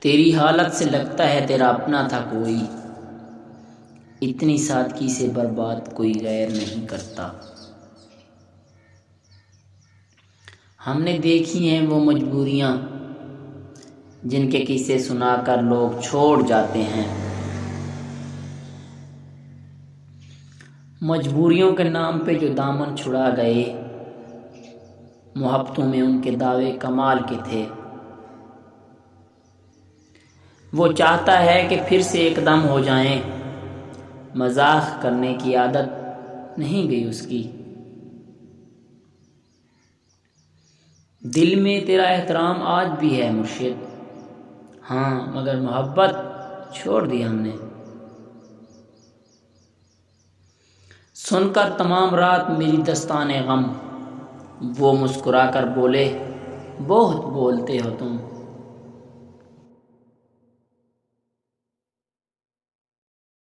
تیری حالت سے لگتا ہے تیرا اپنا تھا کوئی، اتنی سادگی سے برباد کوئی غیر نہیں کرتا۔ ہم نے دیکھی ہیں وہ مجبوریاں جن کے قصے سنا کر لوگ چھوڑ جاتے ہیں، مجبوریوں کے نام پہ جو دامن چھڑا گئے، محبتوں میں ان کے دعوے کمال کے تھے۔ وہ چاہتا ہے کہ پھر سے ایک دم ہو جائیں، مذاق کرنے کی عادت نہیں گئی اس کی۔ دل میں تیرا احترام آج بھی ہے مرشد، ہاں مگر محبت چھوڑ دی ہم نے۔ سن کر تمام رات میری دستان غم، وہ مسکرا کر بولے بہت بولتے ہو تم۔